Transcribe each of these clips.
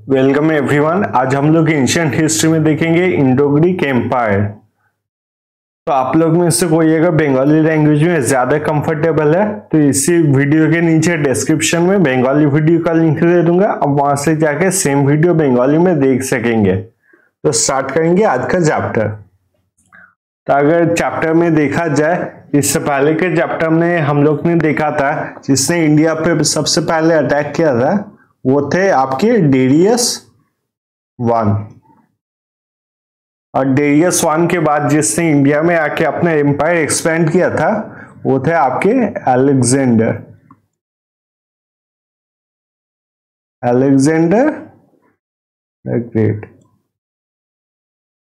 Welcome everyone. आज हम लोग एंशिएंट हिस्ट्री में देखेंगे इंडो ग्रीक एम्पायर। तो आप लोग में से कोई अगर बंगाली लैंग्वेज में ज्यादा कंफर्टेबल है तो इसी वीडियो के नीचे डिस्क्रिप्शन में बंगाली वीडियो का लिंक दे दूंगा, अब वहां से जाके सेम वीडियो बंगाली में देख सकेंगे। तो स्टार्ट करेंगे आज का चैप्टर। तो अगर चैप्टर में देखा जाए, इससे पहले के चैप्टर में हम लोग ने देखा था जिसने इंडिया पे सबसे पहले अटैक किया था वो थे आपके डेरियस वन, और डेरियस वन के बाद जिसने इंडिया में आके अपना एम्पायर एक्सपेंड किया था वो थे आपके Alexander the great.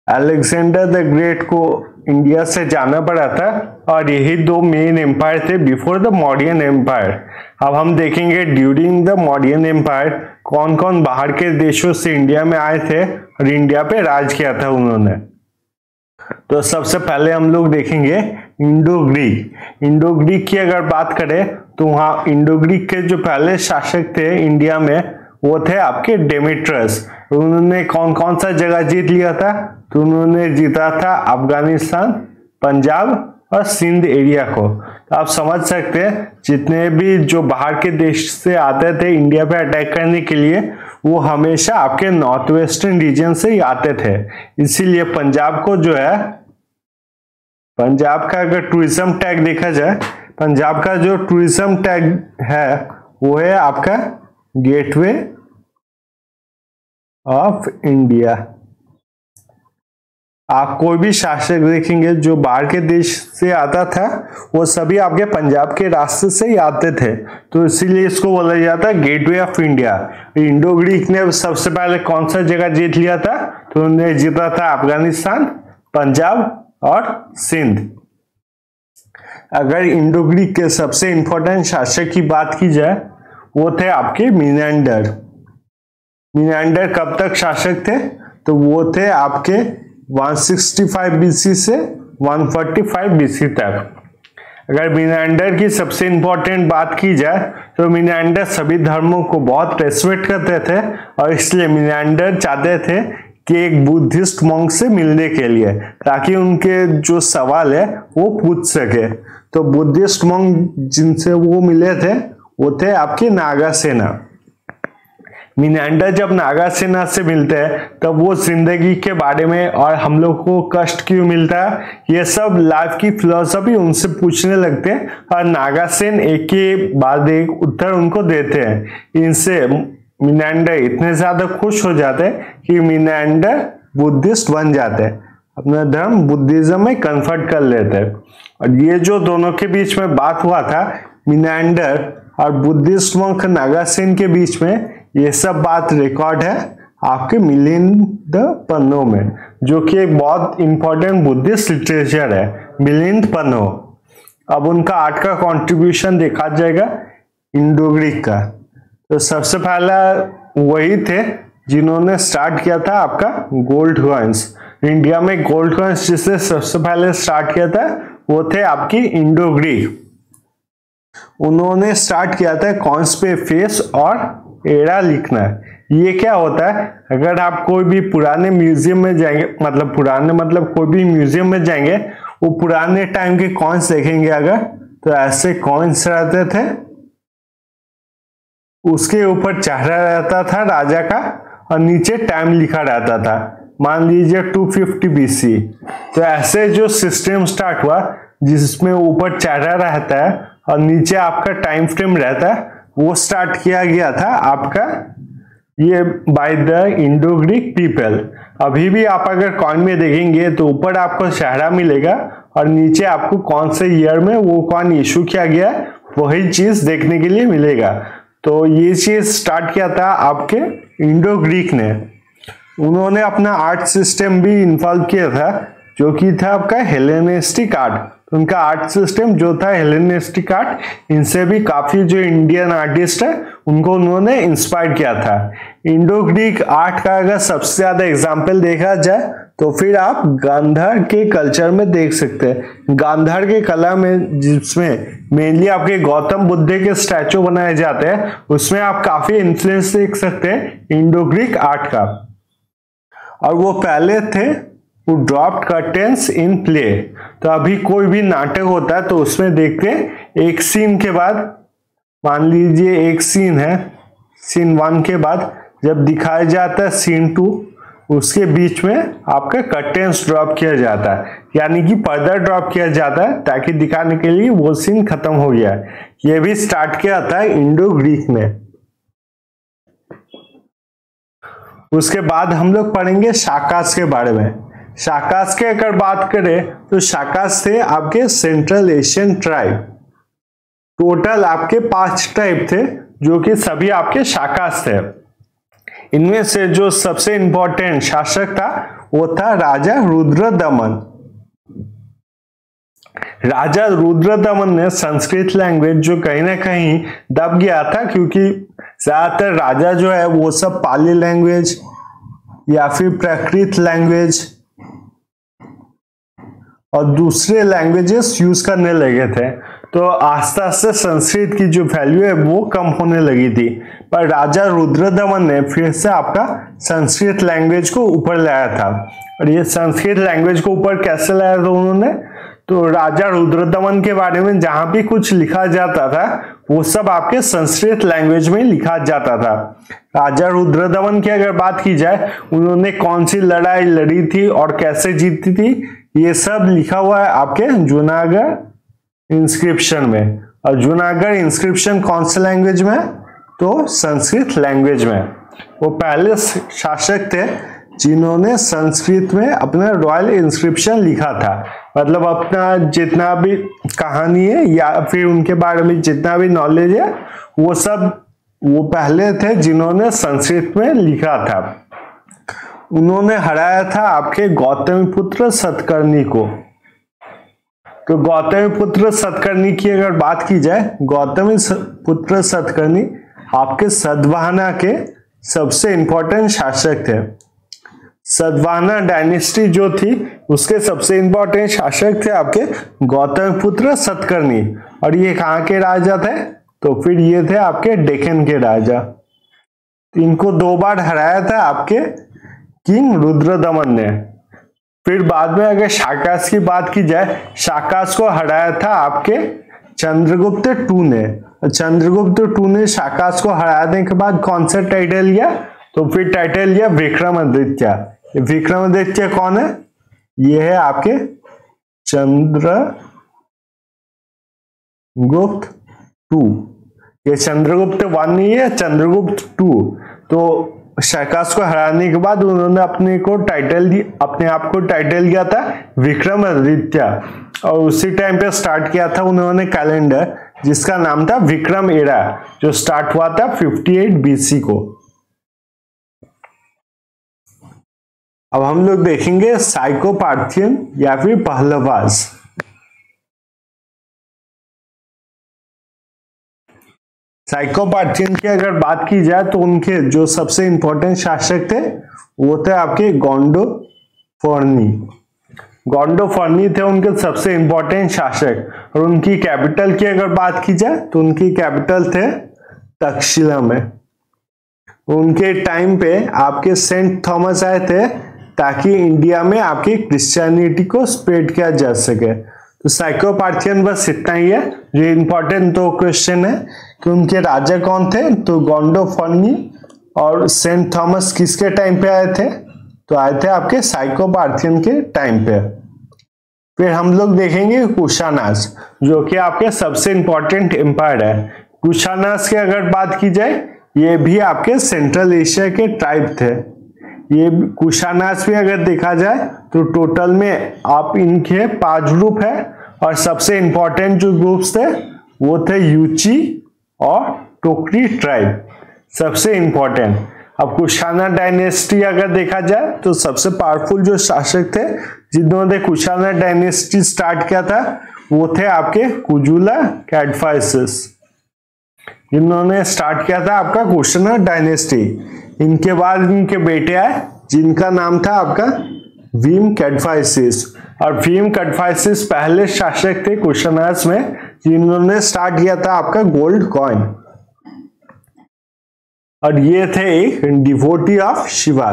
Alexander the great को इंडिया से जाना पड़ा था और यही दो मेन एम्पायर थे बिफोर द मौर्यन एम्पायर। अब हम देखेंगे ड्यूरिंग द मौर्यन एम्पायर कौन कौन बाहर के देशों से इंडिया में आए थे और इंडिया पे राज किया था उन्होंने। तो सबसे पहले हम लोग देखेंगे इंडो ग्रीक। इंडो ग्रीक की अगर बात करें तो वहां इंडो ग्रीक के जो पहले शासक थे इंडिया में वो थे आपके डेमेट्रस। उन्होंने कौन कौन सा जगह जीत लिया था? तो उन्होंने जीता था अफगानिस्तान, पंजाब और सिंध एरिया को। तो आप समझ सकते हैं जितने भी जो बाहर के देश से आते थे इंडिया पे अटैक करने के लिए वो हमेशा आपके नॉर्थ वेस्टर्न रीजन से ही आते थे। इसीलिए पंजाब को जो है, पंजाब का अगर टूरिज्म टैग देखा जाए, पंजाब का जो टूरिज्म टैग है वो है आपका गेटवे ऑफ इंडिया। आप कोई भी शासक देखेंगे जो बाहर के देश से आता था वो सभी आपके पंजाब के रास्ते से ही आते थे, तो इसीलिए इसको बोला जाता है gateway of India. Indo Greek ने सबसे पहले कौन सा जगह जीत लिया था? तो उन्होंने जीता था अफगानिस्तान, पंजाब और सिंध। अगर इंडो ग्रीक के सबसे इंपॉर्टेंट शासक की बात की जाए वो थे आपके मिनेंडर। मिनेंडर कब तक शासक थे? तो वो थे आपके 165 बीसी से 145 बीसी तक। अगर मिनेंडर की सबसे इंपॉर्टेंट बात की जाए तो मिनेंडर सभी धर्मों को बहुत रेस्पेक्ट करते थे और इसलिए मिनेंडर चाहते थे कि एक बुद्धिस्ट मॉन्क से मिलने के लिए, ताकि उनके जो सवाल है वो पूछ सके। तो बुद्धिस्ट मॉन्क जिनसे वो मिले थे वो थे आपके नागा सेना। मिनेंडर जब नागा सेना से मिलते हैं तब वो जिंदगी के बारे में और हम लोग को कष्ट क्यों मिलता है ये सब लाइफ की फिलॉसफी उनसे पूछने लगते हैं और नागासेन एक के बाद एक उत्तर उनको देते हैं। इनसे मिनेंडर इतने ज्यादा खुश हो जाते हैं कि मिनेंडर बुद्धिस्ट बन जाते हैं, अपना धर्म बुद्धिज्म में कन्वर्ट कर लेते हैं। और ये जो दोनों के बीच में बात हुआ था मिनेंडर और बुद्धिस्ट मंक नागासेन के बीच में, ये सब बात रिकॉर्ड है आपके मिलिंद पन्नो में, जो कि एक बहुत इंपॉर्टेंट बुद्धिस्ट लिटरेचर है, मिलिंद पन्नो। अब उनका आर्ट का कंट्रीब्यूशन देखा जाएगा इंडो ग्रीक का। तो सबसे पहला वही थे जिन्होंने स्टार्ट किया था आपका गोल्ड कॉइन्स। इंडिया में गोल्ड कॉइन्स जिसने सबसे पहले स्टार्ट किया था वो थे आपकी इंडो ग्रीक। उन्होंने स्टार्ट किया था कॉइन्स पे फेस और एरा लिखना है। ये क्या होता है? अगर आप कोई भी पुराने म्यूजियम में जाएंगे, मतलब पुराने मतलब कोई भी म्यूजियम में जाएंगे, वो पुराने टाइम के कॉइन्स देखेंगे अगर, तो ऐसे कॉइन्स रहते थे, उसके ऊपर चेहरा रहता था राजा का और नीचे टाइम लिखा रहता था, मान लीजिए 250 बीसी। तो ऐसे जो सिस्टम स्टार्ट हुआ जिसमें ऊपर चेहरा रहता है और नीचे आपका टाइम फ्रेम रहता है, वो स्टार्ट किया गया था आपका ये by the Indo Greek people. अभी भी आप अगर कॉइन में देखेंगे तो ऊपर आपको चेहरा मिलेगा और नीचे आपको कौन से ईयर में वो कॉइन इशू किया गया वही चीज देखने के लिए मिलेगा। तो ये चीज स्टार्ट किया था आपके इंडो ग्रीक ने। उन्होंने अपना आर्ट सिस्टम भी इन्वॉल्व किया था जो कि था आपका हेलेनिस्टिक आर्ट। उनका आर्ट सिस्टम जो था हेलेनिस्टिक आर्ट, इनसे भी काफी जो इंडियन आर्टिस्ट है उनको उन्होंने इंस्पायर किया था। इंडो ग्रीक आर्ट का अगर सबसे ज्यादा एग्जाम्पल देखा जाए तो फिर आप गांधार के कल्चर में देख सकते हैं। गांधार के कला में जिसमें मेनली आपके गौतम बुद्ध के स्टैचू बनाए जाते हैं, उसमें आप काफी इन्फ्लुएंस देख सकते हैं इंडो ग्रीक आर्ट का। और वो पहले थे who dropped curtains in play। तो अभी कोई भी नाटक होता है तो उसमें देखते हैं एक सीन के बाद, मान लीजिए एक सीन है, सीन 1 के बाद जब दिखाया जाता है सीन 2, उसके बीच में आपका कर्टेन्स ड्रॉप किया जाता है, यानी कि पर्दा ड्रॉप किया जाता है ताकि दिखाने के लिए वो सीन खत्म हो गया है। ये भी स्टार्ट किया था इंडो ग्रीक में। उसके बाद हम लोग पढ़ेंगे शाकास के बारे में। शाकास के अगर बात करें तो शाकास थे आपके सेंट्रल एशियन ट्राइब। टोटल आपके 5 ट्राइब थे जो कि सभी आपके शाकास थे। इनमें से जो सबसे इंपॉर्टेंट शासक था वो था राजा रुद्रदमन। राजा रुद्रदमन ने संस्कृत लैंग्वेज जो कहीं ना कहीं दब गया था, क्योंकि ज्यादातर राजा जो है वो सब पाली लैंग्वेज या फिर प्राकृत लैंग्वेज और दूसरे लैंग्वेजेस यूज करने लगे थे, तो आस्ते आस्ते संस्कृत की जो वैल्यू है वो कम होने लगी थी। पर राजा रुद्रदमन ने फिर से आपका संस्कृत लैंग्वेज को ऊपर लाया था। और ये संस्कृत लैंग्वेज को ऊपर कैसे लाया था उन्होंने, तो राजा रुद्रदमन के बारे में जहां भी कुछ लिखा जाता था वो सब आपके संस्कृत लैंग्वेज में लिखा जाता था। राजा रुद्रदमन की अगर बात की जाए, उन्होंने कौन सी लड़ाई लड़ी थी और कैसे जीती थी, ये सब लिखा हुआ है आपके जूनागढ़ इंस्क्रिप्शन में। और जूनागढ़ इंस्क्रिप्शन कौन से लैंग्वेज में, तो संस्कृत लैंग्वेज में। वो पहले शासक थे जिन्होंने संस्कृत में अपना रॉयल इंस्क्रिप्शन लिखा था। मतलब अपना जितना भी कहानी है या फिर उनके बारे में जितना भी नॉलेज है वो सब वो पहले थे जिन्होंने संस्कृत में लिखा था। उन्होंने हराया था आपके गौतमीपुत्र सतकर्णी को। तो गौतमीपुत्र सतकर्णी की अगर बात की जाए, गौतमीपुत्र सतकर्णी आपके सतवाहना के सबसे इंपॉर्टेंट शासक थे। सतवाहना डायनेस्टी जो थी उसके सबसे इंपॉर्टेंट शासक थे आपके गौतमीपुत्र सतकर्णी। और ये कहाँ के राजा थे, तो फिर ये थे आपके डेक्कन के राजा। इनको 2 बार हराया था आपके किंग रुद्रदमन ने। फिर बाद में अगर शाकास की बात की जाए, शाकास को हराया था आपके चंद्रगुप्त II ने। चंद्रगुप्त II ने शाकास को हराने के बाद कौन सा टाइटल लिया, तो फिर टाइटल लिया विक्रमादित्य। विक्रमादित्य कौन है, ये है आपके चंद्रगुप्त II। ये चंद्रगुप्त 1 नहीं है, चंद्रगुप्त II। तो शाकास को हराने के बाद उन्होंने अपने आप को टाइटल दिया था विक्रमादित्य। और उसी टाइम पे स्टार्ट किया था उन्होंने कैलेंडर जिसका नाम था विक्रम एरा, जो स्टार्ट हुआ था 58 BC को। अब हम लोग देखेंगे साइको पार्थियन या फिर पहलवास। साइको पार्थियन की अगर बात की जाए तो उनके जो सबसे इंपॉर्टेंट शासक थे वो थे आपके गोंडोफोर्नी। गोंडोफोर्नी थे उनके सबसे इंपॉर्टेंट शासक। और उनकी कैपिटल की अगर बात की जाए तो उनकी कैपिटल थे तक्षशिला में। उनके टाइम पे आपके सेंट थॉमस आए थे ताकि इंडिया में आपकी क्रिश्चियनिटी को स्प्रेड किया जा सके। तो साइको पार्थियन बस इतना ही है। जो इंपॉर्टेंट 2 क्वेश्चन है कि उनके राजा कौन थे, तो गोंडोफोर्नी और सेंट थॉमस किसके टाइम पे आए थे, तो आए थे आपके साइको पार्थियन के टाइम पे। फिर हम लोग देखेंगे कुशानास, जो कि आपके सबसे इंपॉर्टेंट एम्पायर है। कुशानास की अगर बात की जाए, ये भी आपके सेंट्रल एशिया के ट्राइब थे। ये कुशानास भी अगर देखा जाए तो टोटल में आप इनके 5 ग्रुप है। और सबसे इंपॉर्टेंट जो ग्रुप्स थे वो थे यूची और टोकरी ट्राइब, सबसे इंपॉर्टेंट। अब कुशाना डायनेस्टी अगर देखा जाए तो सबसे पावरफुल जो शासक थे जिन्होंने कुशाना डायनेस्टी स्टार्ट किया था वो थे आपके कुजुला कैडफाइसिस, जिन्होंने स्टार्ट किया था आपका कुशाना डायनेस्टी। इनके बाद इनके बेटे आए जिनका नाम था आपका भीम कैडफाइसिस। और भीम कैडफाइसिस पहले शासक थे क्वेश्चनर्स में जिन्होंने स्टार्ट किया था आपका गोल्ड कॉइन, और ये थे एक डिवोटी ऑफ शिवा,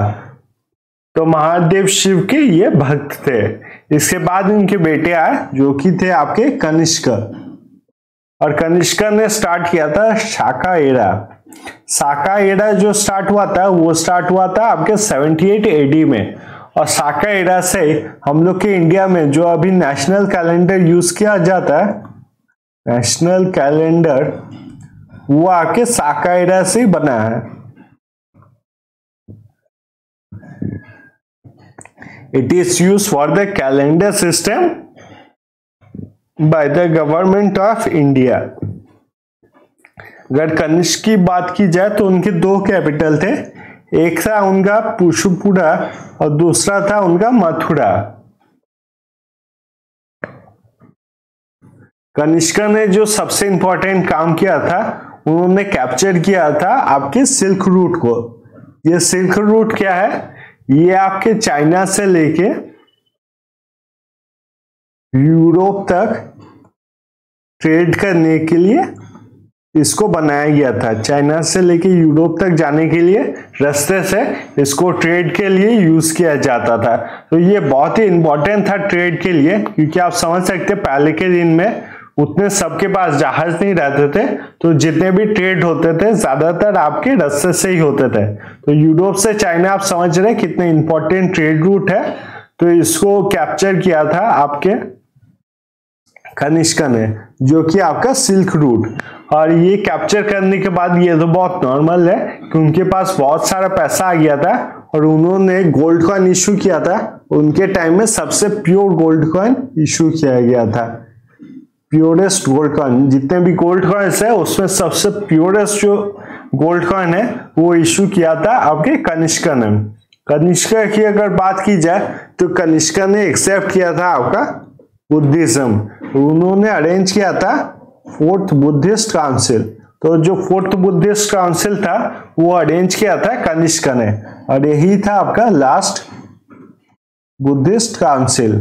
तो महादेव शिव के ये भक्त थे। इसके बाद इनके बेटे आए जो कि थे आपके कनिष्क, और कनिष्क ने स्टार्ट किया था शाका एरा। साका एरा जो स्टार्ट हुआ था वो स्टार्ट हुआ था आपके 78 एडी में, और साका एरा से हम लोग के इंडिया में जो अभी नेशनल कैलेंडर यूज किया जाता है, नेशनल कैलेंडर, वो आके साका एरा से बना है। It is use for the calendar system by the government of India. अगर कनिष्क की बात की जाए तो उनके दो कैपिटल थे, एक था उनका पुष्पुरा और दूसरा था उनका मथुरा। कनिष्क ने जो सबसे इंपॉर्टेंट काम किया था, उन्होंने कैप्चर किया था आपके सिल्क रूट को। ये सिल्क रूट क्या है? ये आपके चाइना से लेके यूरोप तक ट्रेड करने के लिए इसको बनाया गया था। चाइना से लेके यूरोप तक जाने के लिए रास्ते से इसको ट्रेड के लिए यूज किया जाता था। तो ये बहुत ही इंपॉर्टेंट था ट्रेड के लिए, क्योंकि आप समझ सकते पहले के दिन में उतने सबके पास जहाज नहीं रहते थे, तो जितने भी ट्रेड होते थे ज्यादातर आपके रास्ते से ही होते थे। तो यूरोप से चाइना आप समझ रहे कितने इंपॉर्टेंट ट्रेड रूट है। तो इसको कैप्चर किया था आपके कनिष्क ने, जो कि आपका सिल्क रूट। और ये कैप्चर करने के बाद ये तो बहुत नॉर्मल है कि उनके पास बहुत सारा पैसा आ गया था और उन्होंने गोल्ड कॉइन इशू किया था। उनके टाइम में सबसे प्योर गोल्ड कॉइन इशू किया गया था, प्योरेस्ट गोल्ड कॉइन। जितने भी गोल्ड कॉइन्स है उसमें सबसे प्योरेस्ट जो गोल्ड कॉइन है वो इशू किया था आपके कनिष्क ने। कनिष्क की अगर बात की जाए तो कनिष्क ने एक्सेप्ट किया था आपका बुद्धिज्म। उन्होंने अरेंज किया था फोर्थ बुद्धिस्ट काउंसिल। तो जो फोर्थ बुद्धिस्ट काउंसिल था वो अरेंज किया था कनिष्क ने, और यही था आपका लास्ट बुद्धिस्ट काउंसिल।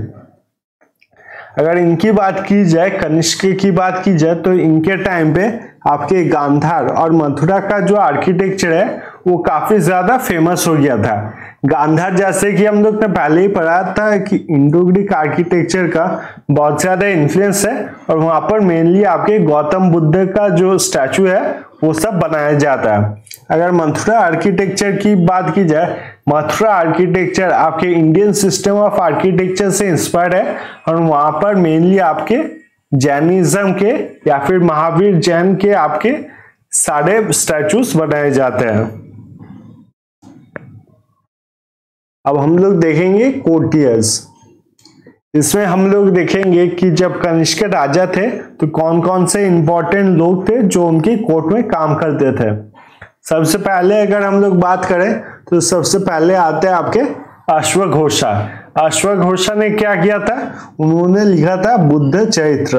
अगर इनकी बात की जाए, कनिष्क की बात की जाए, तो इनके टाइम पे आपके गांधार और मथुरा का जो आर्किटेक्चर है वो काफी ज्यादा फेमस हो गया था। गांधार, जैसे कि हम लोग ने पहले ही पढ़ा था कि इंडो ग्रीक आर्किटेक्चर का बहुत ज्यादा इन्फ्लुएंस है, और वहां पर मेनली आपके गौतम बुद्ध का जो स्टैचू है वो सब बनाया जाता है। अगर मथुरा आर्किटेक्चर की बात की जाए, मथुरा आर्किटेक्चर आपके इंडियन सिस्टम ऑफ आर्किटेक्चर से इंस्पायर्ड है, और वहां पर मेनली आपके जैनिज्म के या फिर महावीर जैन के आपके सारे स्टैचूज बनाए जाते हैं। अब हम लोग देखेंगे कोर्टियर्स। इसमें हम लोग देखेंगे कि जब कनिष्क राजा थे तो कौन कौन से इंपॉर्टेंट लोग थे जो उनकी कोर्ट में काम करते थे। सबसे पहले अगर हम लोग बात करें तो सबसे पहले आते हैं आपके अश्वघोषा। अश्वघोषा ने क्या किया था? उन्होंने लिखा था बुद्ध चरित्र।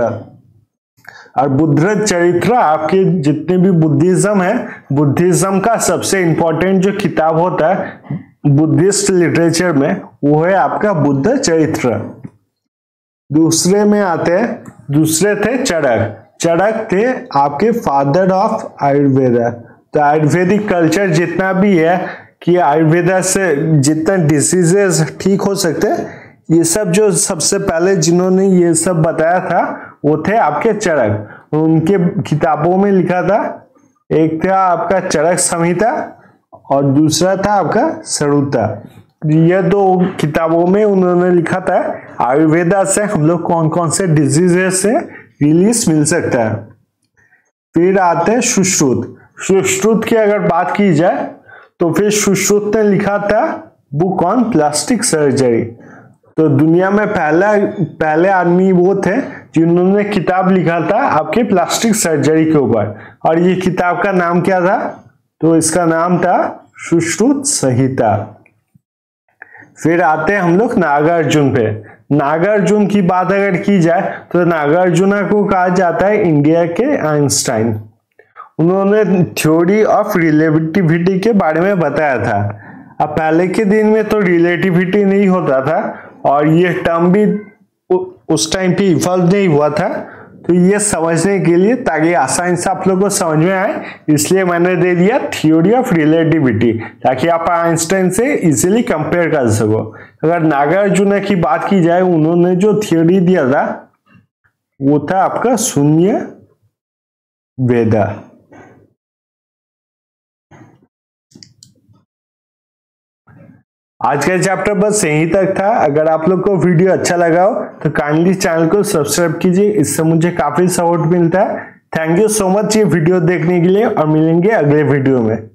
और बुद्ध चरित्र आपके जितने भी बुद्धिज्म है, बुद्धिज्म का सबसे इंपॉर्टेंट जो किताब होता है बुद्धिस्ट लिटरेचर में वो है आपका बुद्ध चरित्र। दूसरे में आते हैं, दूसरे थे चरक। चरक थे आपके फादर ऑफ आयुर्वेदा। तो आयुर्वेदिक कल्चर जितना भी है कि आयुर्वेदा से जितने डिसीजेस ठीक हो सकते हैं, ये सब जो सबसे पहले जिन्होंने ये सब बताया था वो थे आपके चरक। उनके किताबों में लिखा था, एक था आपका चरक संहिता और दूसरा था आपका सरुता। ये दो किताबों में उन्होंने लिखा था आयुर्वेदा से हम लोग कौन कौन से डिजीजेस से रिलीज मिल सकता है। फिर आते हैं सुश्रुत। सुश्रुत की अगर बात की जाए तो फिर सुश्रुत ने लिखा था बुक ऑन प्लास्टिक सर्जरी। तो दुनिया में पहले आदमी वो थे जिन्होंने किताब लिखा था आपके प्लास्टिक सर्जरी के ऊपर, और ये किताब का नाम क्या था? तो इसका नाम था सुश्रुत संहिता। फिर आते हैं हम लोग नागार्जुन पे। नागार्जुन की बात अगर की जाए तो नागार्जुना को कहा जाता है इंडिया के आइंस्टाइन। उन्होंने थ्योरी ऑफ रिलेटिविटी के बारे में बताया था। अब पहले के दिन में तो रिलेटिविटी नहीं होता था और ये टर्म भी उस टाइम पे इवॉल्व नहीं हुआ था, तो ये समझने के लिए ताकि आसानी से आप लोगों को समझ में आए इसलिए मैंने दे दिया थ्योरी ऑफ रिलेटिविटी, ताकि आप आइंस्टाइन से इजीली कंपेयर कर सको। अगर नागार्जुन की बात की जाए, उन्होंने जो थ्योरी दिया था वो था आपका शून्य वेदा। आज का चैप्टर बस यहीं तक था। अगर आप लोग को वीडियो अच्छा लगा हो तो काइंडली चैनल को सब्सक्राइब कीजिए, इससे मुझे काफी सपोर्ट मिलता है। थैंक यू सो मच ये वीडियो देखने के लिए और मिलेंगे अगले वीडियो में।